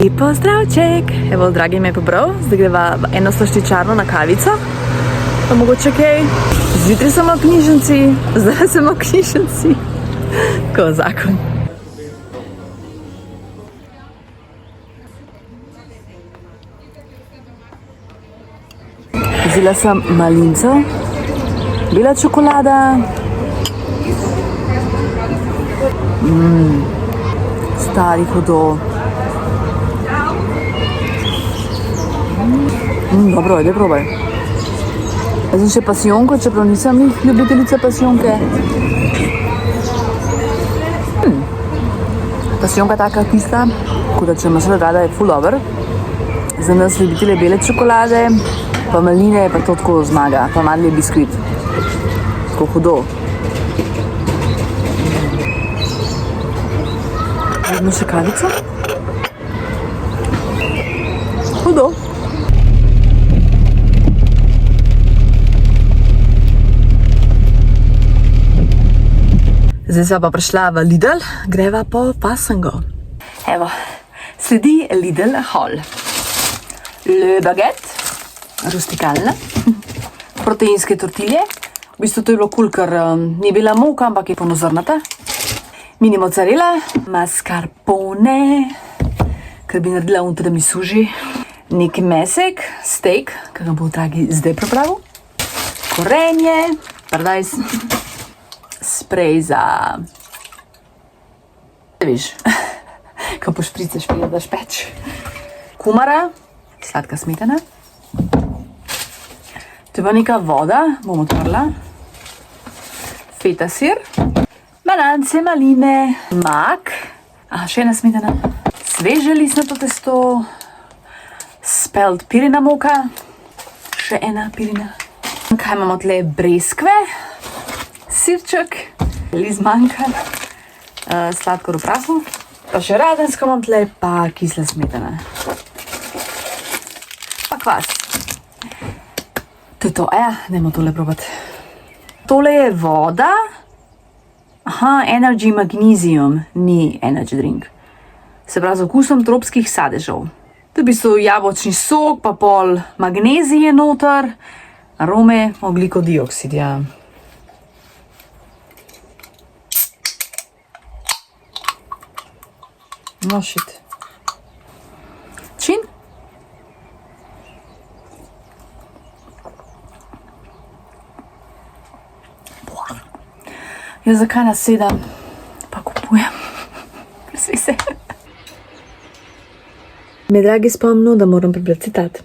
Lepo zdravček! Evo, dragi me je pobral, zdaj greva v eno slaščičarno na kavico. Pa mogoče kaj. Zjutraj sem v knjižnici, zdaj sem v knjižnici. Ko zakon. Vzela sem malinco, bela čokolada. Stari hudo. Dobro, ajde probaj. Jaz sem še pasijonko, čeprav nisem ljubiteljica pasijonke. Pasijonka je taka kisla, tako da če imaš rada je full over. Za nas ljubitelje bele čokolade, pa maline je pa to tako zmaga, pa madli biskvit. Tako hudo. Vedno še kavico. Hudo. Zdaj sva pa prišla v Lidl, greva po Fasango. Evo, sledi Lidl Hall. Le baguette, rustikalna, proteinske tortilje. V bistvu to je bilo cool, ker ni bila moka, ampak je ponozrnata. Mini mozzarella, mascarpone, ker bi naredila da mi suži. Nek mesek, steak, ki ga bo dragi zdaj pripravil. Korenje, paradajz. Sprej za... Viš, ko pošpriceš, prije daš peč. Kumara, sladka smetana. To je pa neka voda, bom odprla. Feta sir. Banance, maline, mak. Aha, še ena smetana. Sveže listnato testo. Spelt pirina moka. Še ena pirina. Kaj imamo tle? Breskve. Sirček, liz manjka, sladkor v prahu, pa še radensko imam tle, pa kisla smetana. Pa kvas. To je to, dajmo tole probati. Tole je voda. Aha, Energy Magnesium, ni energy drink. Se pravi z okusom tropskih sadežev. To je v bistvu jabolčni sok, pa pol magnezije noter, arome, ogljikodioxid, ja. No shit. Čin? Jaz zakaj nasedam, pa kupujem. Presvi se. Me dragi spomnil, da moram prebrati citat.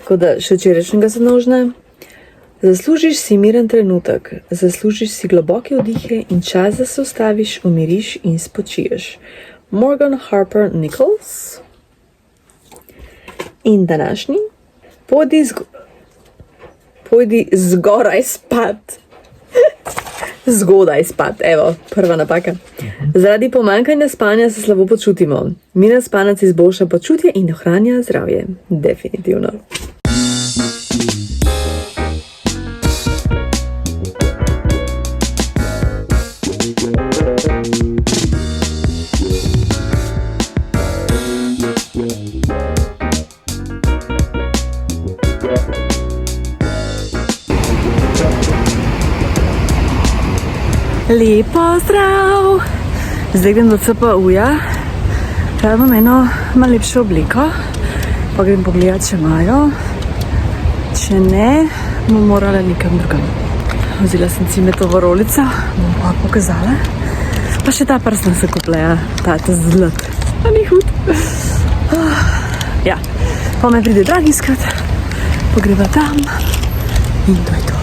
Tako da še včerajšnjega se nožne. Zaslužiš si miren trenutek, zaslužiš si globoke vdihe in čas, da se ustaviš, umiriš in spočiješ. Morgan Harper Nichols. In današnji. Pojdi zgoraj spat. Zgodaj spat, evo, prva napaka. Zaradi pomanjkanja spanja se slabo počutimo. Miren spanec izboljša počutje in ohranja zdravje. Definitivno. Lepo zdrav! Zdaj grem do CPU-ja. Pravim eno malo lepšo obliko. Pa grem pogledat, če imajo. Če ne, bom morala nekam drugam. Vzela sem cimetovo rolico, bom pa pokazala. Pa še ta prsna se kupleja, ta zlat. Pa ni hud. Ja, pa me pride dragi iskat. Pogreba tam. In to je to.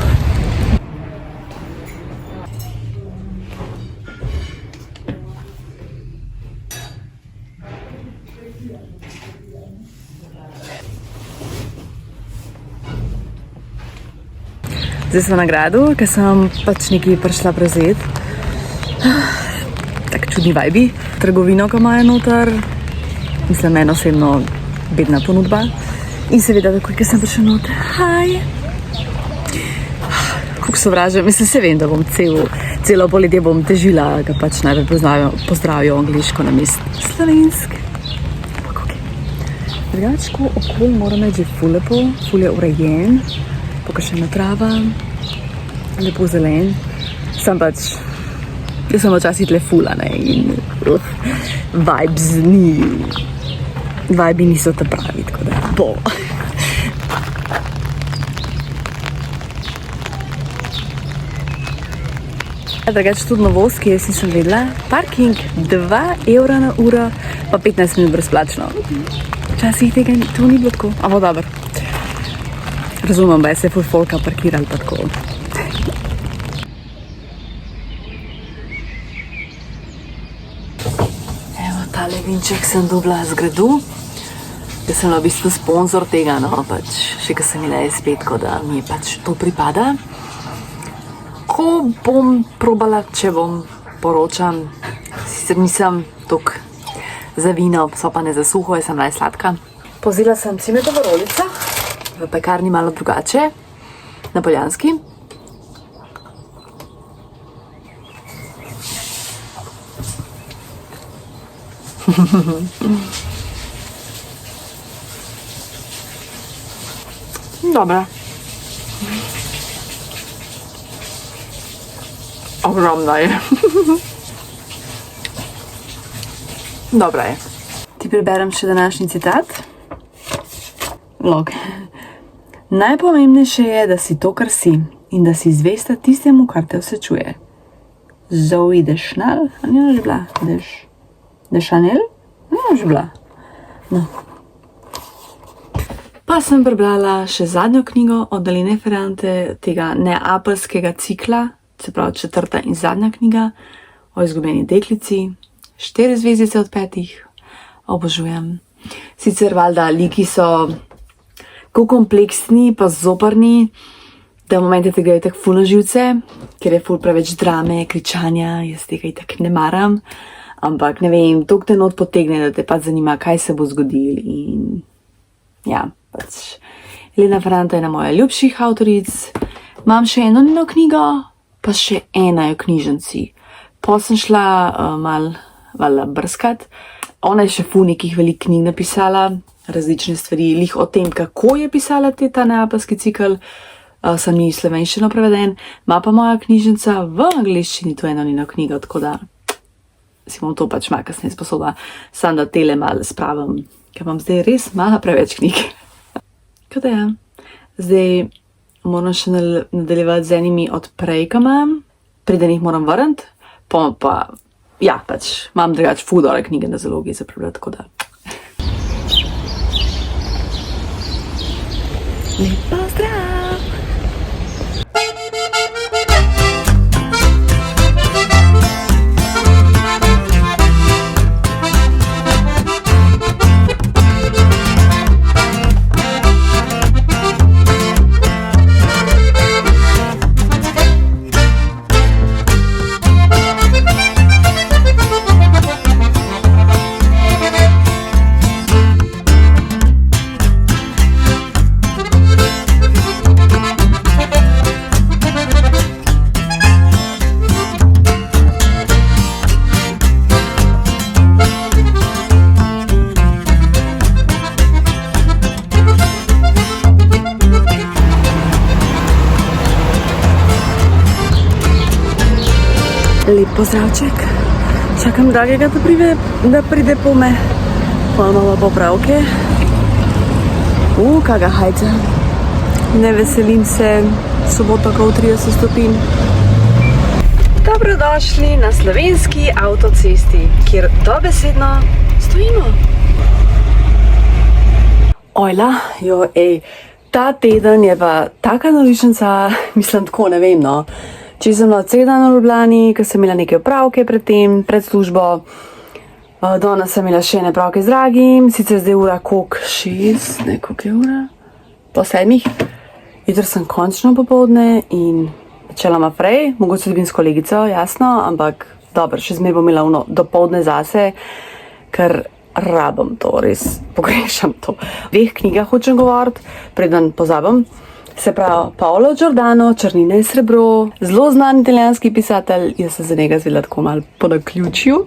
Zdaj sem na gradu, ker sem pač nekaj prišla prevzeti. Tak čudni vajbi. Trgovino, ko imajo noter. Mislim, eno osebno bedna ponudba. In seveda, takoj, ker sem prišla noter. Hi! Kako sovražam. Mislim, se vem, da bom celo poletje bom težila, ga pač najbolj pozdravijo angliško namesto slovensk. Drugačko okolj mora imeti že ful lepo, ful je urejen, pokašena trava, lepo zelen. Jaz sem včasih tle fula, ne, in vibe niso ta pravi, tako da bo. Drugače tudi novost, ki jaz nisem vedela, parking 2 evra na uro, pa 15 minut brezplačno. Včasih tega to ni bilo tako, ampak dobro. Razumem, da se je ful folka parkiral pa tako. Evo, tale vinček sem dobila z gradu. Jaz sem v bistvu sponzor tega, no, pač še ko sem imela spet, ko da mi pač to pripada. Ko bom probala, če bom poročam, sicer nisem tok za vino, so pa ne za suho, jaz sem najsladka. Pozila sem cimetovo rolico, v pekarni malo drugače, na Poljanski. Dobra. Ogromna je. Dobra je. Ti preberem še današnji citat. Vlog. Najpomembnejše je, da si to, kar si, in da si zvesta tistemu, kar te osrečuje. Zoe Deschanel? A ni ona že bila? Deschanel? Ni ona že bila? No. Pa sem prebrala še zadnjo knjigo od Daline Ferrante, tega neapeljskega cikla, se pravi 4. in zadnja knjiga o izgubljeni deklici, 4 zvezdice od 5, obožujem. Sicer valjda liki so tako kompleksni pa zoprni, da v momente te grejo tako ful na živce, ker je ful preveč drame, kričanja, jaz tega itak ne maram, ampak ne vem, toliko te not potegne, da te pa zanima, kaj se bo zgodil in ja, pač Elena Ferrante je ena moja ljubših avtoric. Imam še eno njeno knjigo, pa še ena je v knjižnici. Pa sem šla malo brskat. Ona je še ful nekih velikih knjig napisala, različne stvari, lih o tem, kako je pisala ta neapeljski cikel, sem ni slovenščino preveden. Ma pa moja knjižnica v angleščini to eno njeno knjigo, tako da si bom to pač malo kasneje sposoba, sam da tele malo spravim, ker imam zdaj res malo preveč knjig. Kaj da ja, zdaj moram še nadaljevati z enimi od prej, ki imam, preden jih moram vrniti, pa ja, pač imam drugače ful dobre knjige na zalogi za prebrati, tako da. Lep pozdrav! Lep pozdravček. Čakam dragega, da pride po me. Pa imamo popravke. Kaga hajca. Ne veselim se, sobota ko 30 stopinj. Dobrodošli na slovenski avtocesti, kjer dobesedno stojimo. Ojla, ta teden je pa taka norišnica, mislim tako, ne vem, no. Če sem bila cel dan v Ljubljani, ker sem imela neke opravke pred službo. Danes sem imela še ene opravke z dragim, sicer zdaj ura koliko 6, ne koliko je ura? Po 7. Jutri sem končno popoldne in načeloma prej, mogoče dobim s kolegico, jasno, ampak dobro, še zmeraj bom imela dopoldne zase, ker rabim to, res pogrešam to. V 2 knjigah hočem govoriti, preden pozabim. Se pravi, Paolo Giordano, Črnine in srebro, zelo znan italijanski pisatelj, jaz sem za njega zvela tako malo po naključju.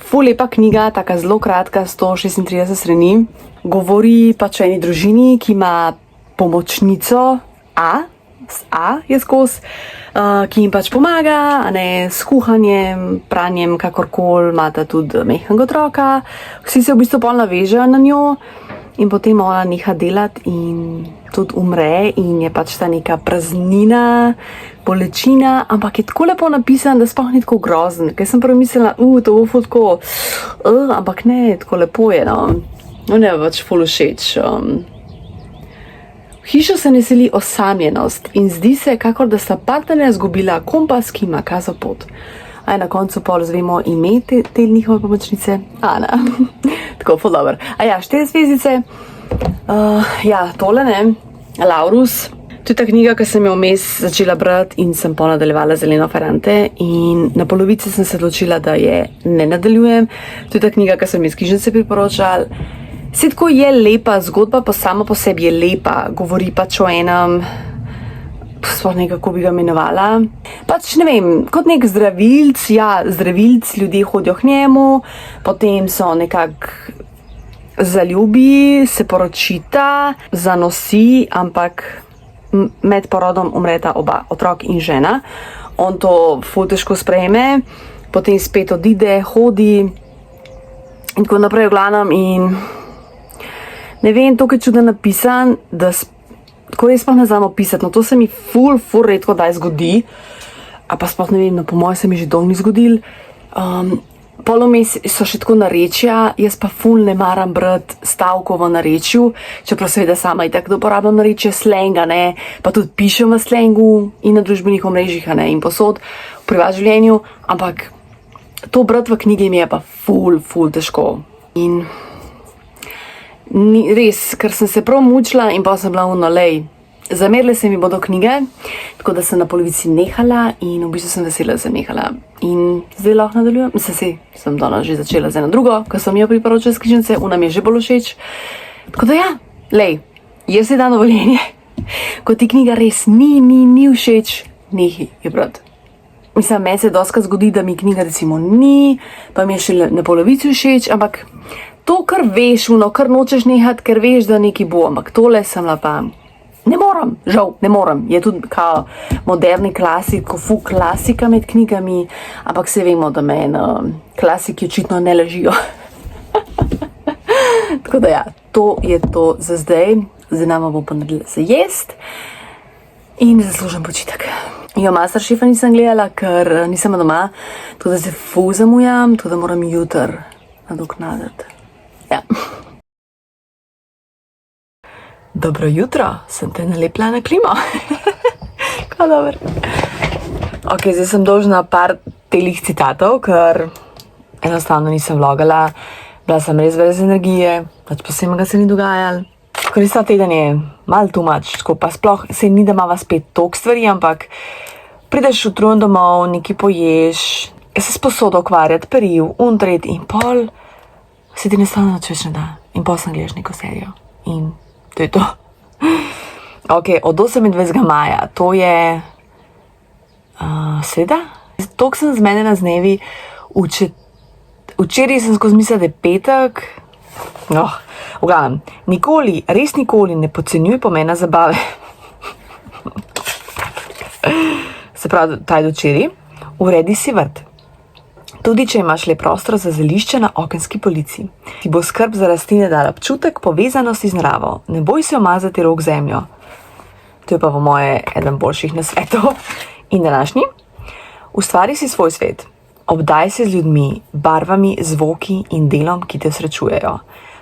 Ful lepa knjiga, taka zelo kratka, 136 strani. Govori pač o eni družini, ki ima pomočnico A je skozi, ki jim pač pomaga, s kuhanjem, pranjem, kakorkoli, imata tudi mehkega otroka. Vsi se v bistvu pol navežejo na njo in potem ona neha delati in tudi umre in je pač ta neka praznina, bolečina, ampak je tako lepo napisan, da sploh ni tako grozen. Ker sem prvo mislila, to bo ful tako, ampak ne, tako lepo je, no. No, ne, pač ful všeč. V hišo se naseli osamljenost in zdi se, kakor da sta partnerja zgubila kompas, ki ima kazal pot. A na koncu pol zvemo ime te njihove pomočnice, Ana. Tako, ful dobro. 4 zvezdice. Tole ne, Laurus. To je ta knjiga, ki sem jo vmes začela brati in sem pol nadaljevala Zeleno Ferrante in na polovici sem se odločila, da je ne nadaljujem. To je ta knjiga, ki sem iz knjižnice priporočala. Vse tako je lepa, zgodba pa sama po sebi je lepa, govori pač o enem, sploh nekako bi ga imenovala, pač ne vem, kot nek zdravilc, zdravilc, ljudje hodijo k njemu, potem so nekako zaljubi, se poročita, zanosi, ampak med porodom umreta oba, otrok in žena. On to ful težko sprejme, potem spet odide, hodi in tako naprej v glavnem in ne vem, to je čudno napisan, da tako res pa ne znam opisati, no to se mi ful redko daj zgodi, a pa sploh ne vem, no po moje se mi že dolgo ni zgodil. Polomes so še tako narečja, jaz pa ful ne maram brati stavkov v narečju, čeprav seveda sama itak uporabljam narečje, slenga, ne, pa tudi pišem v slengu in na družbenih omrežjih, ne, in posod v privat življenju, ampak to brati v knjigi mi je pa ful težko. In res, ker sem se prav mučila in pa sem bila zamerile se mi bodo knjige, tako da sem na polovici nehala in v bistvu sem vesela, da sem nehala. In zdaj lahko nadaljujem, sem danes že začela z eno drugo, ko sem jo priporočila iz knjižnice, ona mi je že bolj všeč. Tako da jaz si dam dovoljenje, ko ti knjiga res ni všeč, nehaj jo brati. Mislim, meni se dostikrat zgodi, da mi knjiga recimo ni, pa mi je še na polovici všeč, ampak to, kar veš, kar nočeš nehati, ker veš, da nekaj bo, ampak tole sem pa ne morem, žal, ne morem. Je tudi kao moderni klasik, ko ful klasika med knjigami, ampak se vemo, da meni klasiki očitno ne ležijo. Tako da to je to za zdaj. Zdaj nama bom pa naredila za jest in zaslužen počitek. Masterchefa nisem gledala, ker nisem doma, tako da se ful zamujam, tako da moram jutri nadoknaditi. Dobro jutro, sem te nalepila na klimo. Kako dobro. Ok, zdaj sem dolžna par telih citatov, ker enostavno nisem vlogala. Bila sem res brez energije, pač posebnega se ni dogajalo. Korista teden je malo too much, tako pa sploh se ni, da imava spet toliko stvari, ampak prideš utrujen domov, nekaj poješ, se sposodo ukvarjati, periv, tret in pol, se ti enostavno več ne da. In pol sem gledaš neko serijo. In to je to. Ok, od 28. maja, to je sreda? Toliko sem zmedena z dnevi, včeraj sem skozi mislila, da je petek. V glavnem, res nikoli ne podcenjuj pomena zabave. Se pravi, taj do včeraj, uredi si vrt. Tudi če imaš le prostor za zelišče na okenski polici. Ti bo skrb za rastline dala občutek povezanosti z naravo. Ne boj se omazati rok zemljo. To je pa po moje eden boljših nasvetov. In današnji? Ustvari si svoj svet. Obdaj se z ljudmi, barvami, zvoki in delom, ki te srečujejo.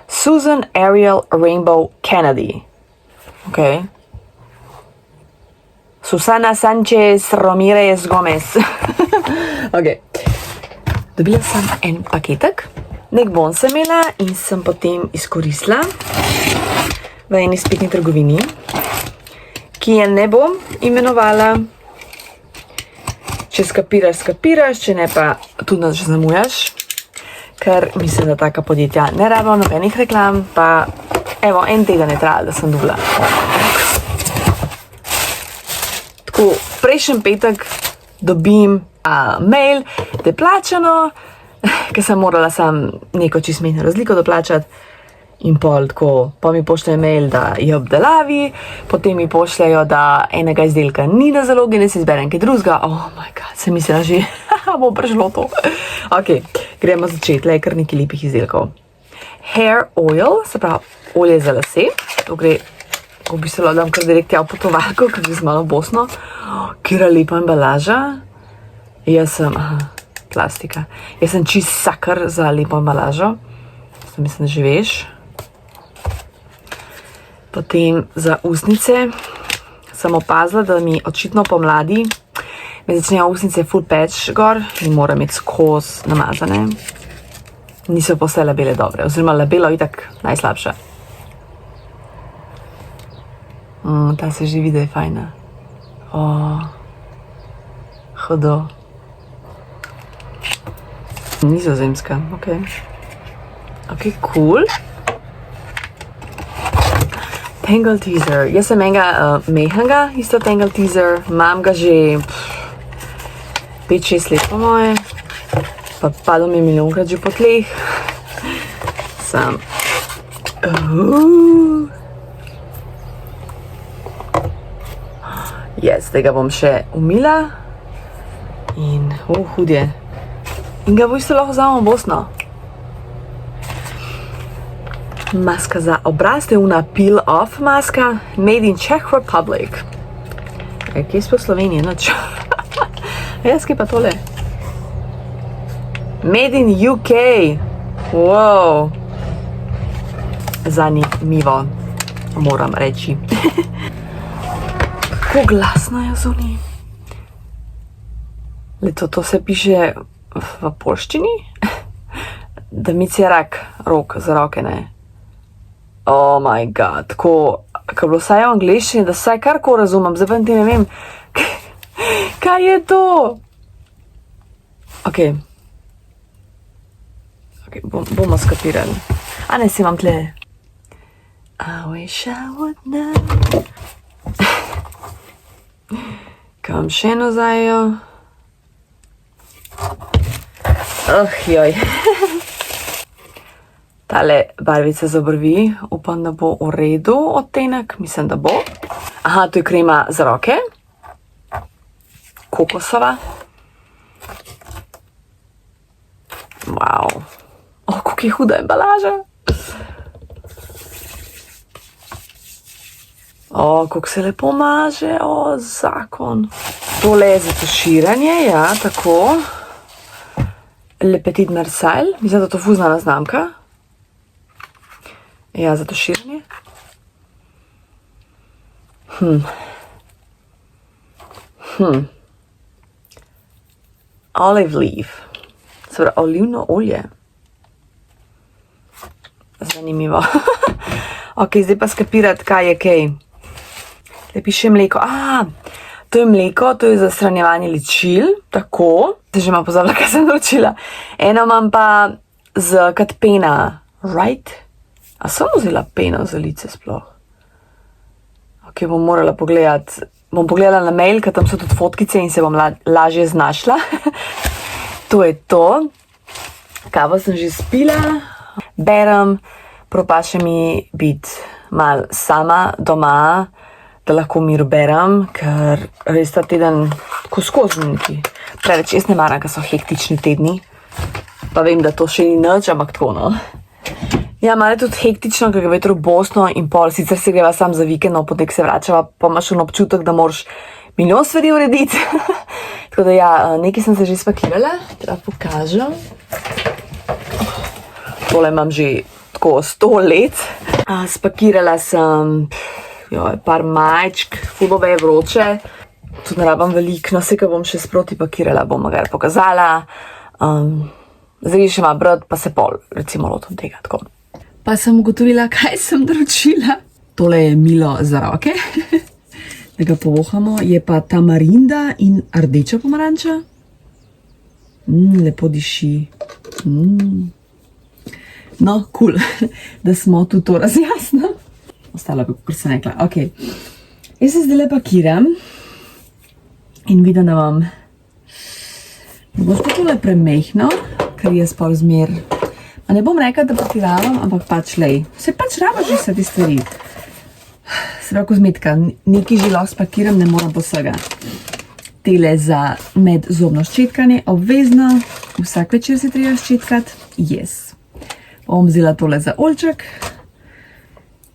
Susan Ariel Rainbow Kennedy. Ok. Susana Sanchez Ramirez Gomez. Ok. Dobila sem en paketek, nek bon sem imela in sem potem izkoristila v eni spletni trgovini, ki je ne bom imenovala. Če skapiraš, če ne pa tudi nas že zamujaš, ker mislim, da taka podjetja ne rabijo nobenih reklam, pa evo, en teden je trajalo, da sem dobila. Tako, prejšnji petek dobim mail, da je plačano, ker sem morala sam neko čistmejno razliko doplačati. In pol tako, pa mi pošljajo mail, da je obdelavi, potem mi pošljajo, da enega izdelka ni na zalogi, ne si izberem kaj drugega. Oh my god, sem mislila že, bo prišlo to. Ok, gremo začeti, le kar nekaj lepih izdelkov. Hair oil, se pravi olje za lase. To gre, ko bi se dam kar direkt v potovalko, ker je z malo bosno. Kjera lepa embalaža. Jaz sem, plastika. Jaz sem čist sakar za lepo embalažo. To mislim, da že veš. Potem za usnice sem opazila, da mi očitno pomladi me začnejo usnice full patch gor in moram imeti skozi namazane. Niso pa vse labele dobre, oziroma labelo je itak najslabša. Ta se že vidi, da je fajna. Hudo. Nizozemska, ok. Ok, cool. Tangle teaser. Jaz sem enega mehanga, isto tangle teaser. Imam ga že 5-6 let po moje. Pa padel mi milijonkrat že po tleh. Sam. Yes, zdaj ga bom še umila. In, hud je. In ga bo isto lahko vzamem bosno. Maska za obraz, to je una peel off maska, made in Czech Republic. Kje smo v Sloveniji, noč? Jaz, kje pa tole? Made in UK. Wow. Zanimivo, moram reči. Kako glasno je zunaj. Leto, to se piše v polščini? Da mi je rok za roke, ne? Oh my god, tako, ko bilo vsaj v angliščini, da vsaj karko razumem, zdaj pa ne vem, kaj je to? Ok, bomo skapirali. A ne, si imam tle. I wish I would know. Kaj vam še eno zajo? Joj. Tale barvica za obrvi, upam, da bo v redu odtenek, mislim, da bo. Aha, to je krema za roke. Kokosova. Wow. Kako je huda embalaža. Kako se lepo maže, zakon. Tole je za tuširanje, ja, tako. Le Petit Marseille, mislim, da to ful znana znamka. Ja, za tuširanje. Olive leaf. Se pravi, olivno olje. Zanimivo. Ok, zdaj pa skapirati, kaj je kaj. Zdaj piše mleko. To je mleko, to je za shranjevanje ličil. Tako. Se že imam pozabila, kaj sem naučila. Eno imam pa z kat pena. Right? A sem vzela peno za lice sploh? Ok, bom morala pogledati. Bom pogledala na mail, ker tam so tudi fotkice in se bom lažje znašla. To je to. Kavo sem že spila. Berem. Propaše mi biti mal sama doma, da lahko v miru berem, ker res ta teden tako skozi neki. Preveč jaz ne maram, ker so hektični tedni. Pa vem, da to še ni nič, ampak tako, no. Ja, malo je tudi hektično, ker gre v Bosno in pol, sicer se greva sam za vikend, no, potem se vračava, pa imaš občutek, da moraš milijon stvari urediti. Tako da ja, nekaj sem se že spakirala, da pokažem. Tole imam že tako 100 let. Spakirala sem par majčk, fulove je vroče. Tudi ne rabam veliko, no se, ko bom še sproti pakirala, bom ga pokazala. Zdaj še ima brat, pa se pol, recimo, lotom tega, tako. Pa sem ugotovila, kaj sem naročila. Tole je milo za roke, da ga povohamo. Je pa tamarinda in rdeča pomaranča. Lepo diši. No, cool, da smo tudi to razjasnili. Ostalo bi, kot sem rekla. Ok, jaz se zdaj le pakiram in vidim, da vam bo pa tole premehno. ker je spol zmer. A ne bom rekla, da pretiravam, ampak pač lej. Se pač rabaš vse te stvari. Se pravi kozmetika, nekaj že lahko spakiram, ne moram posega. Tele za medzobno ščetkanje, obvezno, vsak večer se treba ščetkati, yes. Bom vzela tole za oljček,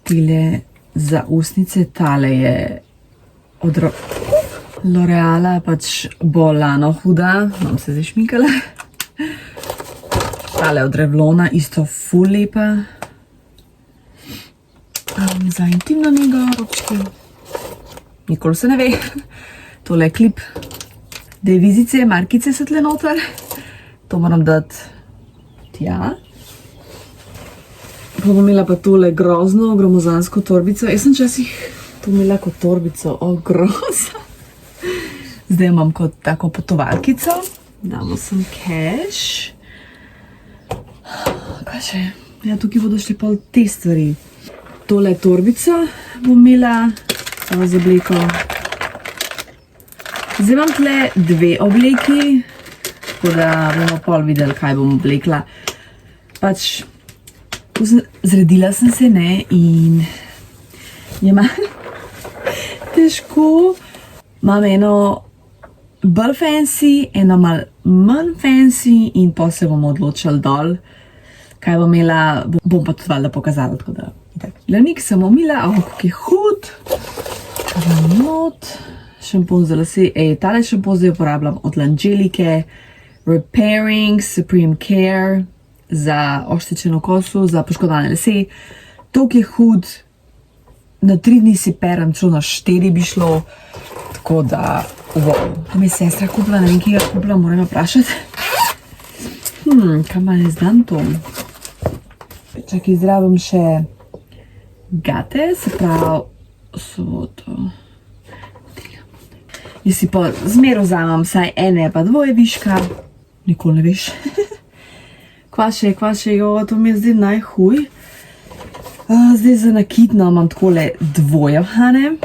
tele za usnice, tale je od L'Oreala, pač bolano huda, bom se zdaj šminkala. Tale od Revlona, isto ful lepa. Za intimno nego, ročki. Nikoli se ne ve. Tole je klip. Devizice, markice so tle noter. To moram dati tja. Pa bom imela pa tole grozno, gromozansko torbico. Jaz sem časih to imela kot torbico, groza. Zdaj imam kot tako potovalkico. Damo sem cash. Kaj še? Ja, tukaj bodo šli pol te stvari. Tole torbico bom imela z obleko. Zdaj imam tle dve obleki, tako da bomo pol videli, kaj bom oblekla. Pač, zredila sem se, ne, in je malo težko. Imam eno bolj fancy, eno malo manj fancy in pa se bomo odločili dol, kaj bom imela, bom pa tudi valjda pokazala, tako da. Glavnik sem omila, kako je hud, not, šampon za lase, tale šampon zdaj uporabljam od L'Angelike, Repairing, Supreme Care, za oštričeno koso, za poškodovane lase, toliko je hud, na 3 dni si perem, celo na 4 bi šlo, tako da, wow. To mi je sestra kupila, ne vem, ki ga kupila, moram vprašati. Kaj malo ne znam to? Čakaj, zdravim še gate, se pravi, so to. Jaz si pa zmer vzamem vsaj ene pa dvoje viška, nikoli ne veš. Kvaše, to mi je zdaj najhuj. Zdaj za nakitno imam takole dvoje vhane.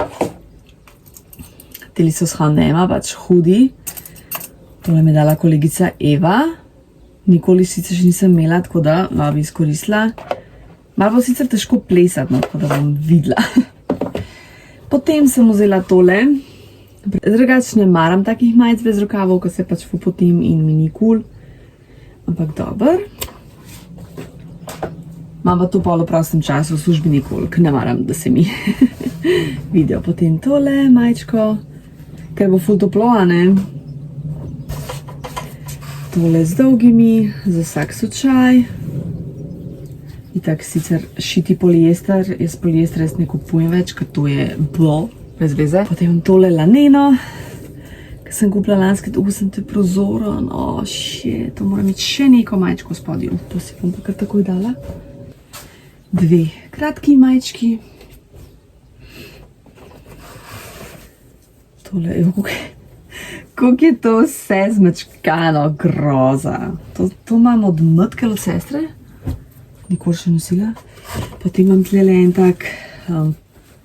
Teli so s H&M, pač hudi. Tole mi je dala kolegica Eva. Nikoli sicer še nisem imela, tako da bi izkoristila. Malo bo sicer težko plesati, no, tako da bom videla. Potem sem vzela tole. Drugače ne maram takih majic brez rokavov, ko se pač popotim in mi ni cool. Ampak dober. Imam pa to pol v prostem času, v službi nikoli, ker ne maram, da se mi vidijo. Potem tole majčko, ker bo ful toplo, a ne? Tole z dolgimi, za vsak slučaj. Itak sicer šiti poliester, jaz poliester res ne kupujem več, ker to je blo, brez veze. Potem imam tole laneno, ki sem kupila lanske, sem te prozoren, shit, to moram imeti še neko majčko spodju, to si bom pa kar takoj dala. 2 kratki majčki. Tole, kako je to vse zmečkano, groza. To imam od Mtke od sestre, nikoli še nosila. Potem imam tlele en tak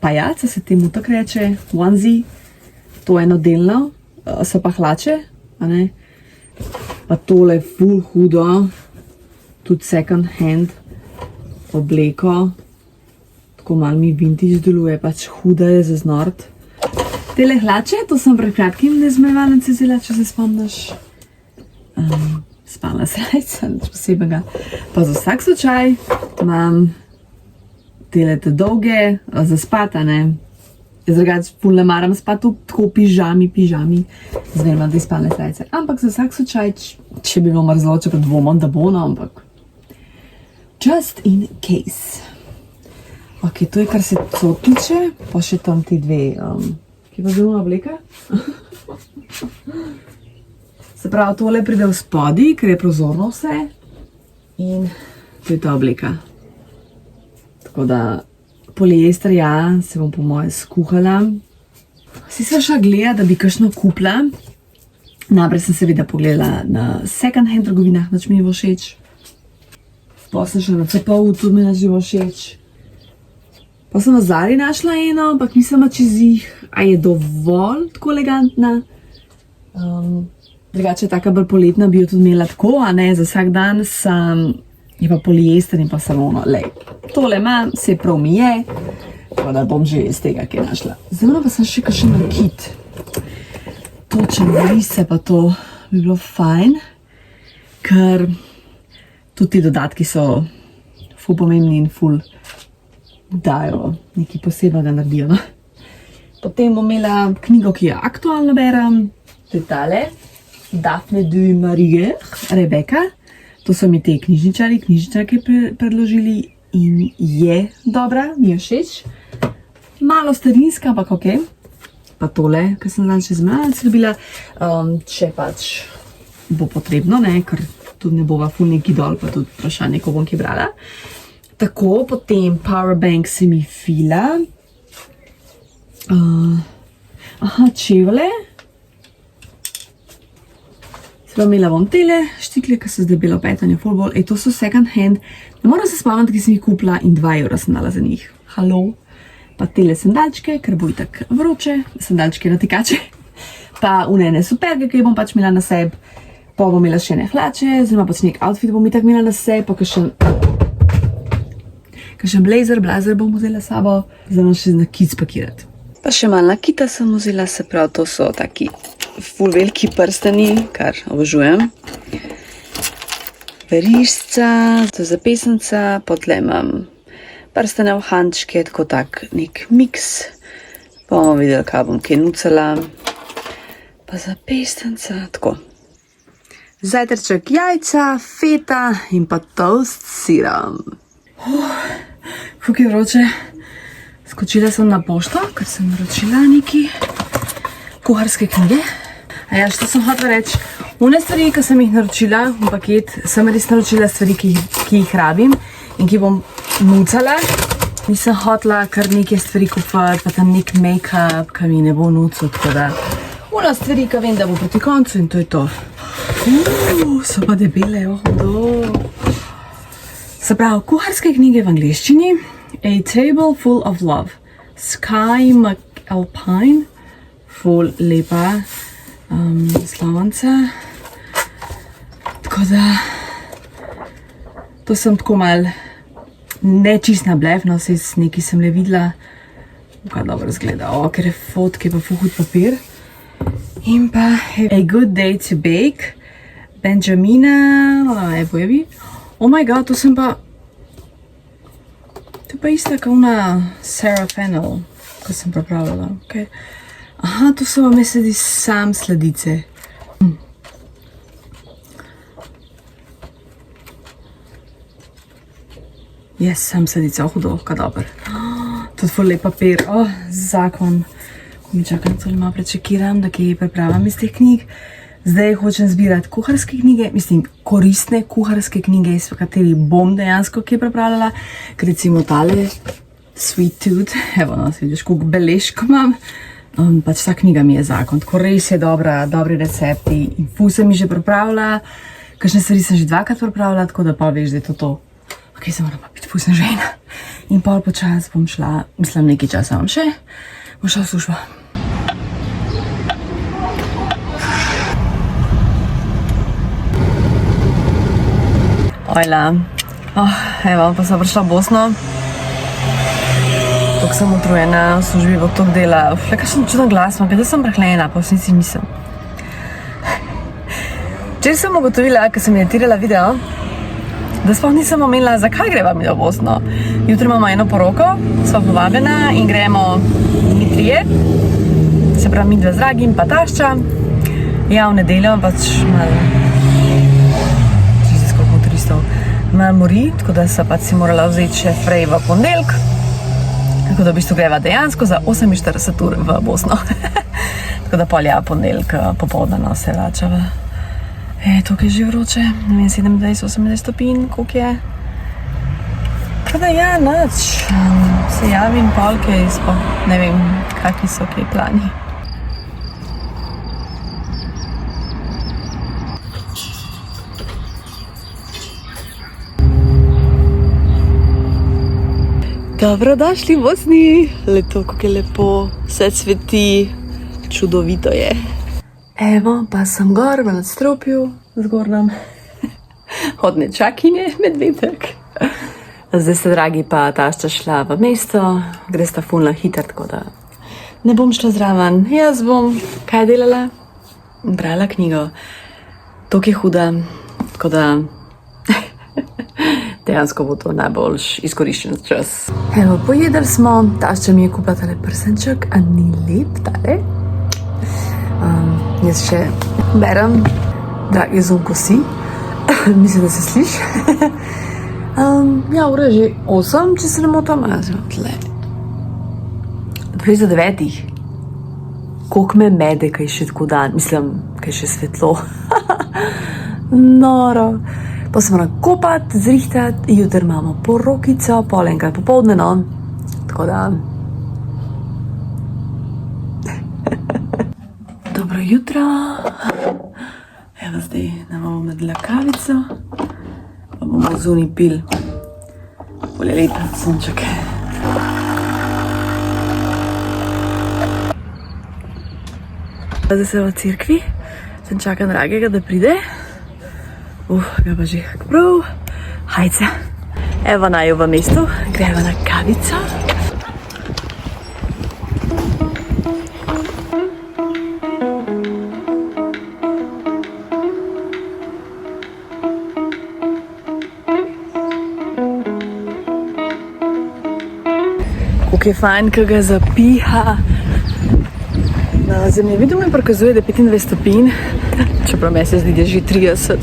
pajac, se temu tako reče, onesie. To enodelno, so pa hlače, a ne. Pa tole je ful hudo, tudi second hand obleko. Tako malo mi vintage deluje, pač huda je za znort. Tele hlače, to sem pred kratkim nezmevalnice vzela, če se spomniš. Spalna srajca, nič posebnega. Pa za vsak slučaj imam tele te dolge, za spata, ne. Jaz drugače ful ne maram spati tako pižami, zdaj imam te spalne srajce. Ampak za vsak slučaj, če bi bilo mrzlo, če pa dvomam, da bo, no, ampak just in case. Ok, to je kar se to tiče, pa še tam ti dve, ki pa zelo obleka. Se pravi, tole pride v spodi, ker je prozorno vse. In to je ta obleka. Tako da poliester, ja, se bom po moje skuhala. Si sva šla gledati, da bi kakšno kupila. Najprej sem seveda pogledala na second hand trgovinah, nič mi je všeč. Pa sem šla na CPU, tudi mi nič je všeč. Pa sem na Zari našla eno, ampak nisem čez jih, a je dovolj tako elegantna. Drugače taka bolj poletna bi jo tudi imela tako, a ne, za vsak dan je pa poliester in pa samo ono, lej, tole imam, se prav mi je, tako da bom že iz tega kaj našla. Zdaj pa sem še kakšen nakit. Točen rise pa to bi bilo fajn, ker tudi ti dodatki so ful pomembni in ful dajo nekaj posebnega naredijo. No? Potem bom imela knjigo, ki jo aktualno berem, to je tale, Daphne du Maurier, Rebecca. To so mi te knjižničarke predložili in je dobra, mi je všeč. Malo starinska, ampak ok. Pa tole, kar sem danes čez malce dobila, če pač bo potrebno, ne, ker tudi ne bova ful neki dol, pa tudi vprašanje, ko bom ki brala. Tako, potem powerbank se mi fila. Čevlje. Zdaj imela bom tele štikle, ki so zdaj bila v petanje full bolj. To so second hand. Ne moram se spomniti, ki sem jih kupila in 2 evra sem dala za njih. Halo. Pa tele sandalčke, ker bo itak vroče. Sandalčke natikače. Pa unene superge, ki bom pač imela na sebi. Pa bom imela še ne hlače, oziroma pač nek outfit bom itak imela na sebi, pa kakšen blazer bom vzela s sabo, zdaj bom še nakit spakirati. Pa še malo nakita sem vzela, se pravi, to so taki ful veliki prstani, kar obožujem. Verižca, to je zapestnica, potle imam prstane v hančke, tako tak nek miks. Pa bomo videli, kaj bom kaj nucala. Pa zapestnica, tako. Zajtrček jajca, feta in pa toast s sirom. Fuk je vroče. Skočila sem na pošto, ker sem naročila neki kuharske knjige. A ja, što sem hotela reči? Une stvari, ki sem jih naročila v paket, sem res naročila stvari, ki jih rabim in ki bom nucala. Nisem hotela kar neke stvari kupiti, pa tam nek make-up, ki mi ne bo nucal, tako da una stvari, ki vem, da bo proti koncu in to je to. So pa debele, hudo. Se pravi, kuharske knjige v angleščini. A Table Full of Love. Sky McAlpine. Ful lepa slovnica. Tako da to sem tako mal ne čist na blef, no se nekaj sem le videla. Kaj dobro izgleda. Ker je fotke pa ful hud papir. In pa A Good Day to Bake. Benjamina. Oh my god, to sem pa to je pa ista kao ona Sarah Fennell, ko sem pripravljala. Okay. Aha, to so vam sledi sam sladice. Yes, sam sladice, hudo, kaj dober. Tudi ful lep papir, zakon. Ko mi čakam, tole malo prečekiram, da kaj pripravim iz teh knjig. Zdaj hočem zbirati kuharske knjige, mislim koristne kuharske knjige, iz katerih bom dejansko kaj pripravljala. Ker recimo tale Sweet Tooth, evo no, si vidiš, koliko beležko imam. Pač ta knjiga mi je zakon, tako res je dobra, dobri recepti in ful sem mi že pripravila. Kakšne stvari sem že 2krat pripravila, tako da pa veš, da je to to. Ok, se moram pa biti, ful sem žena. In pol počas bom šla, mislim nekaj časa vam še, bom šla v službo. Ojla, evo, pa sem prišla v Bosno. Tako sem utrujena, v službi bo toliko dela. Kakšen čuden glas imam, kaj sem prehlejena, pa v resnici nisem. Včeraj sem ugotovila, ker sem editirala video, da sploh nisem omenila, zakaj greva mi v Bosno. Jutri imamo eno poroko, sva povabljena in gremo mi trije. Se pravi, mi dve z Dragim pa tašča. Ja, v nedeljo, pač malo mori, tako da se pač si morala vzeti še frej v ponedeljek. Tako da v bistvu greva dejansko za 48 ur v Bosno. Tako da polja ponedeljek popoldne se vračava. Tukaj je že vroče, ne vem, 27-28 stopinj, koliko je. Tako da ja, nič. Se javim polke, ne vem, kakvi so kaj plani. Dobrodošli v Bosni, leto, kako je lepo, vse cveti, čudovito je. Evo, pa sem gor v nadstropju, zgornjem. Od nečakinje medvedek. Zdaj ste, dragi, pa tašča šla v mesto, gre sta fulna hiter, tako da ne bom šla zraven. Jaz bom kaj delala? Brala knjigo. Tok je huda, tako da dejansko bo to najbolj izkoriščen čas. Evo, pojedli smo, tašča mi je kupila tale prsenček, a ni lep tale. Jaz še berem, dragi zunko si, mislim, da se sliši. Ja, ura je že 8, če se ne motam, tle. 2:09. Koliko me mede, kaj še tako dan, mislim, kaj še svetlo. Noro. Pa se moram kopati, zrihtati, jutri imamo porokico, pol enkrat popoldne, no. Tako da. Dobro jutro. Evo, zdaj nam bomo naredila kavico. Pa bomo zunaj pil. Bolje lepa, sonček. Zdaj sem v cerkvi, sem čakam dragega, da pride. Ga pa že prav. Hajca. Evo naju v mestu, greva na kavico. Kako je fajn, ko ga zapiha. Na zemljevidu mi prikazuje, da je 25 stopinj, čeprav meni se zdi, da je že 30.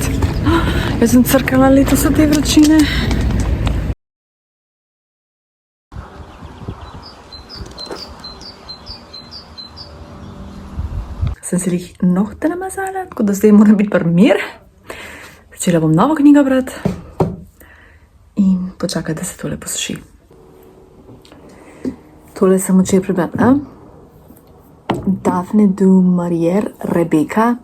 Jaz sem crkala letos od te vročine. Sem si jih nohte namazala, tako da zdaj moram biti mir. Začela bom novo knjigo brati in počakati, da se tole posuši. Tole sem včeraj prebrala. Daphne du Maurier, Rebeka.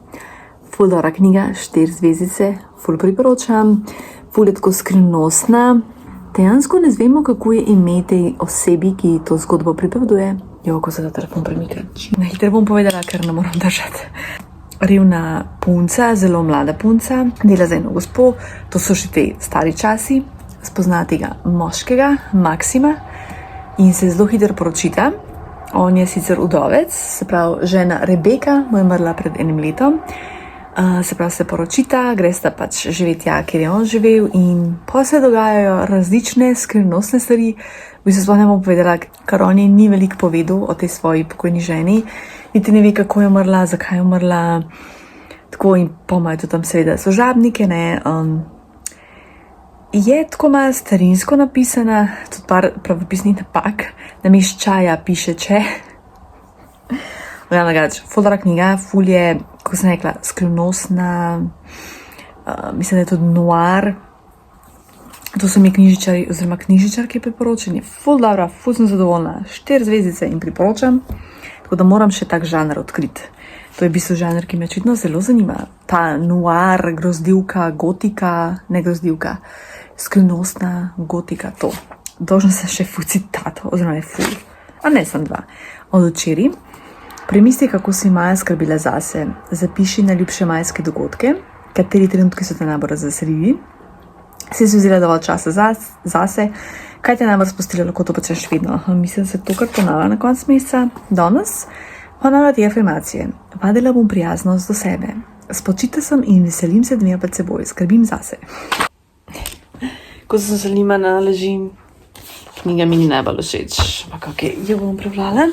Ful dobra knjiga, 4 zvezdice, ful priporočam. Ful je tako skrivnostna. Dejansko ne zvemo, kako je ime tej osebi, ki to zgodbo pripoveduje. Jo, ko se ta telefon premika. Na hitro bom povedala, ker ne moram držati. Revna punca, zelo mlada punca, dela za eno gospo. To so še te stari časi. Spozna tega moškega, Maksima, in se zelo hitro poročita. On je sicer udovec, se pravi, žena Rebeka mu je umrla pred 1 letom. Se pravi, se poročita, gresta pač živeti tja, kjer je on živel, in pa se dogajajo različne skrivnostne stvari. V bistvu sploh ne bom povedala, ker on je ni veliko povedal o tej svoji pokojni ženi, niti ne ve, kako je umrla, zakaj je umrla. Tako, in pa imajo tudi tam seveda služabnike, ne. Je tako malo starinsko napisana, tudi par pravopisnih napak, namesto čaja piše če. Ful dobra knjiga, ful je, kako sem rekla, skrivnostna, mislim, da je tudi noir. To so mi knjižničari oziroma knjižničarke priporočeni. Ful dobra, ful sem zadovoljna, 4 zvezdice in priporočam, tako da moram še tak žanr odkriti. To je v bistvu žanr, ki me očitno zelo zanima. Ta noir, grozdivka, gotika, ne grozdivka, skrivnostna gotika, to. Dolžna sem še ful citatov, oziroma je ful, a ne sem 2. Od včeraj. Premisli, kako si maja skrbila zase. Zapiši najljubše majske dogodke, kateri trenutki so te najbolj razveselili. Si vzela dovolj časa zase, kaj te najbolj spustilo, lahko to počneš vedno. Mislim, da se to kar ponavlja na konec meseca. Danes ponavlja te afirmacije. Vadila bom prijaznost do sebe. Spočita sem in veselim se dneva pred seboj. Skrbim zase. Ko sem se limana, ležim. Knjiga mi ni najbolj všeč, ampak okej, jo bom prebrala.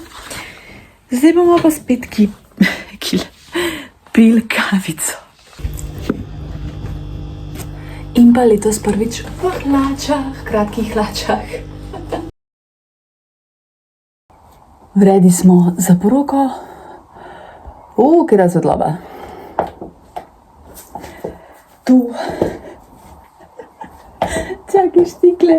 Zdaj bomo pa spet pil kavico. In pa letos prvič v hlačah, kratkih hlačah. Vredi smo za poroko. Kera svetloba. Tu. Čakaj, štikle.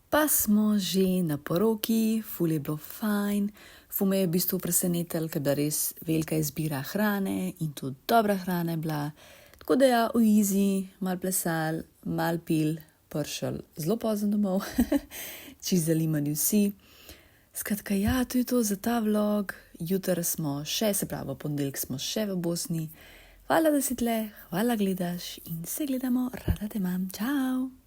Pa smo že na poroki, ful je bilo fajn. Ful me je v bistvu presenetil, ker je bila res velika izbira hrane in tudi dobra hrana je bila. Tako da ja, v easy, mal plesal, mal pil, prišel zelo pozno domov, čisto zalimani vsi. Skratka, ja, to je to za ta vlog. Jutri smo še, se pravi, v ponedeljek smo še v Bosni. Hvala, da si tle, hvala gledaš in se gledamo, rada te imam. Čau!